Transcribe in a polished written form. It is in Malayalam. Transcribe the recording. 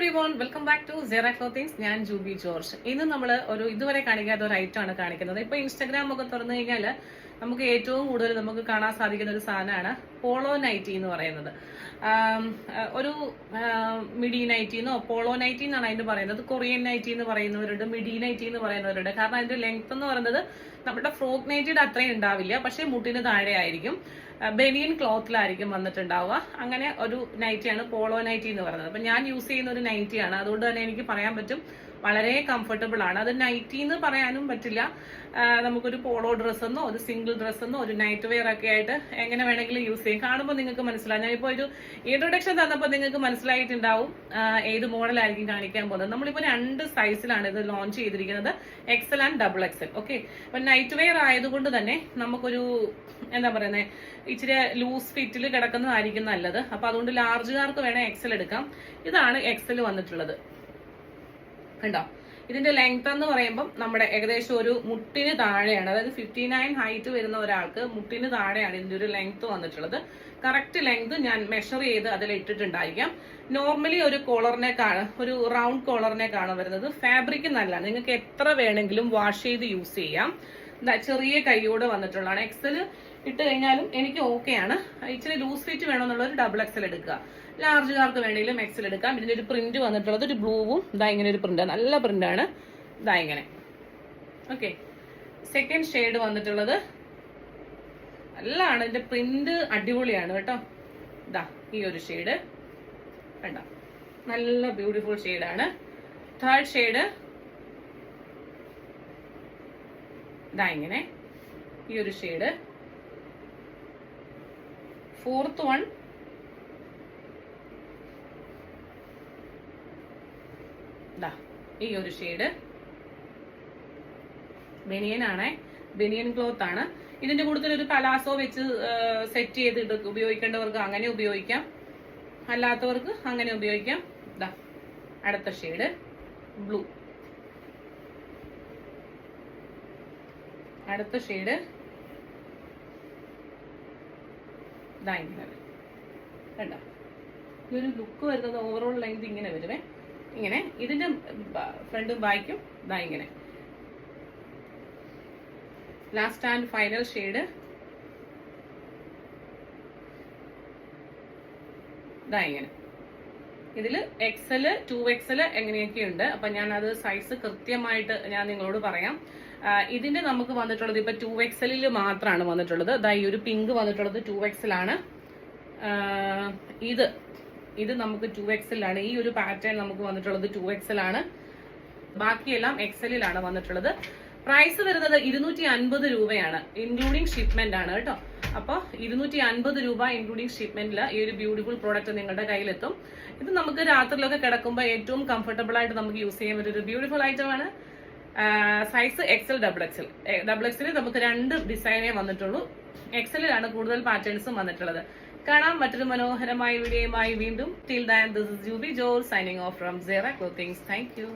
everyone, welcome back to Zera Clothings. ഞാൻ ജൂബി ജോർജ്. ഇന്ന് നമ്മൾ ഇതുവരെ കാണിക്കാത്ത ഒരു ഐറ്റം ആണ് കാണിക്കുന്നത്. ഇപ്പൊ ഇൻസ്റ്റാഗ്രാം ഒക്കെ തുറന്നു കഴിഞ്ഞാൽ നമുക്ക് ഏറ്റവും കൂടുതൽ നമുക്ക് കാണാൻ സാധിക്കുന്ന ഒരു സാധനമാണ് പോളോ നൈറ്റി എന്ന് പറയുന്നത്. ഒരു മിഡി നൈറ്റി എന്നോ പോളോ നൈറ്റി എന്നാണ് അതിന് പറയുന്നത്. കൊറിയൻ നൈറ്റി എന്ന് പറയുന്നവരുണ്ട്, മിഡി നൈറ്റി എന്ന് പറയുന്നവരുണ്ട്. കാരണം അതിന്റെ ലെങ്ത് എന്ന് പറയുന്നത് നമ്മുടെ ഫ്രോക്ക് നൈറ്റിയുടെ അത്രയും ഉണ്ടാവില്ല, പക്ഷെ മുട്ടിന് താഴെ ആയിരിക്കും. ബനിയൻ ക്ലോത്തിലായിരിക്കും വന്നിട്ടുണ്ടാവുക. അങ്ങനെ ഒരു നൈറ്റിയാണ് പോളോ നൈറ്റി എന്ന് പറയുന്നത്. അപ്പൊ ഞാൻ യൂസ് ചെയ്യുന്ന ഒരു നൈറ്റിയാണ്, അതുകൊണ്ട് തന്നെ എനിക്ക് പറയാൻ പറ്റും വളരെ കംഫർട്ടബിൾ ആണ്. അത് നൈറ്റി എന്ന് പറയാനും പറ്റില്ല, നമുക്കൊരു പോളോ ഡ്രസ്സ് എന്നോ ഒരു സിംഗിൾ ഡ്രസ്സ് എന്നോ ഒരു നൈറ്റ് വെയർ ഒക്കെ ആയിട്ട് എങ്ങനെ വേണമെങ്കിലും യൂസ് ചെയ്യും. കാണുമ്പോൾ നിങ്ങൾക്ക് മനസ്സിലാവും. ഞാനിപ്പോ ഒരു ഇൻട്രൊഡക്ഷൻ തന്നപ്പോൾ നിങ്ങൾക്ക് മനസ്സിലായിട്ടുണ്ടാവും ഏത് മോഡലായിരിക്കും കാണിക്കാൻ പോകുന്നത്. നമ്മളിപ്പോൾ 2 സൈസിലാണ് ഇത് ലോഞ്ച് ചെയ്തിരിക്കുന്നത്, Excel and double XL. Okay, അപ്പൊ നൈറ്റ് വെയർ ആയതുകൊണ്ട് തന്നെ നമുക്കൊരു എന്താ പറയുന്നത്, ഇച്ചിരി ലൂസ് ഫിറ്റിൽ കിടക്കുന്നതായിരിക്കും നല്ലത്. അപ്പൊ അതുകൊണ്ട് ലാർജുകാർക്ക് വേണേൽ എക്സൽ എടുക്കാം. ഇതാണ് എക്സൽ വന്നിട്ടുള്ളത്, കണ്ടോ. ഇതിന്റെ ലെങ്ത് എന്ന് പറയുമ്പോൾ നമ്മുടെ ഏകദേശം ഒരു മുട്ടിന് താഴെയാണ്, അതായത് 59 ഹൈറ്റ് വരുന്ന ഒരാൾക്ക് മുട്ടിന് താഴെയാണ് ഇതിന്റെ ഒരു ലെങ്ത് വന്നിട്ടുള്ളത്. കറക്റ്റ് ലെങ്ത് ഞാൻ മെഷർ ചെയ്ത് അതിൽ ഇട്ടിട്ടുണ്ടായിരിക്കാം. നോർമലി ഒരു കോളറിനേക്കാണ്, ഒരു റൗണ്ട് കോളറിനേക്കാണ് വരുന്നത്. ഫാബ്രിക് നല്ല, നിങ്ങൾക്ക് എത്ര വേണമെങ്കിലും വാഷ് ചെയ്ത് യൂസ് ചെയ്യാം. ചെറിയ കൈയോടെ വന്നിട്ടുള്ളതാണ്. എക്സൽ ഇട്ട് കഴിഞ്ഞാലും എനിക്ക് ഓക്കെയാണ്. ഇച്ചിരി ലൂസ് ഫിറ്റ് വേണമെന്നുള്ളൊരു ഡബിൾ എക്സൽ എടുക്കുക. ലാർജുകാർക്ക് വേണമെങ്കിലും എക്സൽ എടുക്കാം. ഇതിന്റെ ഒരു പ്രിന്റ് വന്നിട്ടുള്ളത് ഒരു ബ്ലൂവും ഇതാ ഇങ്ങനെ ഒരു പ്രിന്റ്, നല്ല പ്രിന്റാണ്. ഇതാ ഇങ്ങനെ. ഓക്കെ, സെക്കൻഡ് ഷെയ്ഡ് വന്നിട്ടുള്ളത് നല്ലതാണ്. ഇതിന്റെ പ്രിന്റ് അടിപൊളിയാണ് കേട്ടോ. ഇതാ ഈ ഒരു ഷെയ്ഡ് കണ്ടോ, നല്ല ബ്യൂട്ടിഫുൾ ഷെയ്ഡാണ്. തേർഡ് ഷെയ്ഡ് ഇതാ ഇങ്ങനെ ഈ ഒരു ഷെയ്ഡ്. ഫോർത്ത് വൺ ഈ ഒരു ഷെയ്ഡ്. ബനിയൻ ആണേ, ബനിയൻ ക്ലോത്ത് ആണ്. ഇതിന്റെ കൂടുതൽ ഒരു പലാസോ വെച്ച് സെറ്റ് ചെയ്ത് ഉപയോഗിക്കേണ്ടവർക്ക് അങ്ങനെ ഉപയോഗിക്കാം, അല്ലാത്തവർക്ക് അങ്ങനെ ഉപയോഗിക്കാം. ഇതാ അടുത്ത ഷെയ്ഡ് ബ്ലൂ. അടുത്ത ഷെയ്ഡ് ഇതാ ഇങ്ങനെ കണ്ടോ. ഈ ഒരു ലുക്ക് വരുന്നത് ഓവറോൾ ലെങ്ത് ഇങ്ങനെ വരുവേ, ഇങ്ങനെ. ഇതിന്റെ ഫ്രണ്ടും ബാക്കും ഇതാ ഇങ്ങനെ. ലാസ്റ്റ് ആൻഡ് ഫൈനൽ ഷെയ്ഡ് ഇതാ ഇങ്ങനെ. ഇതില് എക്സല് 2XL എങ്ങനെയൊക്കെ ഉണ്ട്. അപ്പൊ ഞാൻ അത് സൈസ് കൃത്യമായിട്ട് ഞാൻ നിങ്ങളോട് പറയാം. ഇതിന്റെ നമുക്ക് വന്നിട്ടുള്ളത് ഇപ്പൊ 2XL മാത്രമാണ് വന്നിട്ടുള്ളത്. ഇതാ ഈ ഒരു പിങ്ക് വന്നിട്ടുള്ളത് 2XL ആണ്. ഇത് നമുക്ക് 2XL ആണ്. ഈ ഒരു പാറ്റേൺ നമുക്ക് വന്നിട്ടുള്ളത് 2XL ആണ്. ബാക്കിയെല്ലാം എക്സലിലാണ് വന്നിട്ടുള്ളത്. പ്രൈസ് വരുന്നത് 250 രൂപയാണ്, ഇൻക്ലൂഡിംഗ് ഷിപ്മെന്റ് ആണ് കേട്ടോ. അപ്പൊ 250 രൂപ ഇൻക്ലൂഡിംഗ് ഷിപ്മെന്റില് ഈ ഒരു ബ്യൂട്ടിഫുൾ പ്രോഡക്റ്റ് നിങ്ങളുടെ കയ്യിലെത്തും. ഇത് നമുക്ക് രാത്രിയിലൊക്കെ കിടക്കുമ്പോൾ ഏറ്റവും കംഫർട്ടബിൾ ആയിട്ട് നമുക്ക് യൂസ് ചെയ്യാൻ പറ്റിയ ഒരു ബ്യൂട്ടിഫുൾ ഐറ്റം ആണ്. Size XL double XL. Double എക്സലിൽ നമുക്ക് 2 ഡിസൈനേ വന്നിട്ടുള്ളൂ. എക്സലിലാണ് കൂടുതൽ പാറ്റേൺസും വന്നിട്ടുള്ളത്. കാണാം മറ്റൊരു മനോഹരമായ വീഡിയോയുമായി വീണ്ടും. Till then, this is Juby Joel signing off from Zera Clothings. Thank you.